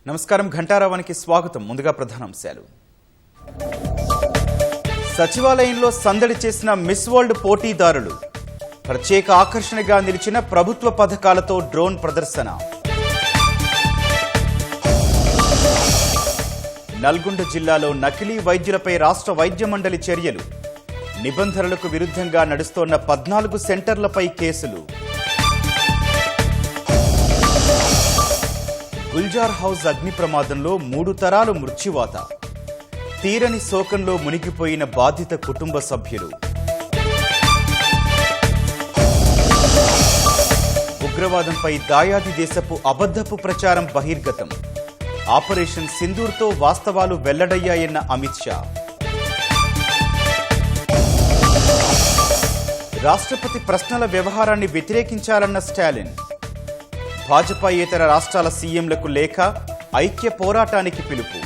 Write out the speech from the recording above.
నమస్కారం ఘంటారావానికి స్వాగతం. ముందుగా ప్రధానాంశాలు. సచివాలయంలో సందడి చేసిన మిస్ వరల్డ్ పోటీదారులు. ప్రత్యేక ఆకర్షణగా నిలిచిన ప్రభుత్వ పథకాలతో డ్రోన్ ప్రదర్శన. నల్గొండ జిల్లాలో నకిలీ వైద్యులపై రాష్ట్ర వైద్య మండలి చర్యలు. నిబంధనలకు విరుద్ధంగా నడుస్తోన్న 14 సెంటర్లపై కేసులు. గుల్జార్ హౌస్ అగ్ని ప్రమాదంలో 3 తరాలు మృత్యువాత. తీరని శోకంలో మునిగిపోయిన బాధిత కుటుంబ సభ్యులు. ఉగ్రవాదంపై దాయాది దేశపు అబద్ధపు ప్రచారం బహిర్గతం. ఆపరేషన్ సింధూర్తో వాస్తవాలు వెల్లడయ్యాయన్న అమిత్ షా. రాష్ట్రపతి ప్రశ్నల వ్యవహారాన్ని వ్యతిరేకించాలన్న స్టాలిన్. భాజపాయేతర రాష్ట్రాల సీఎంలకు లేఖ, ఐక్య పోరాటానికి పిలుపు.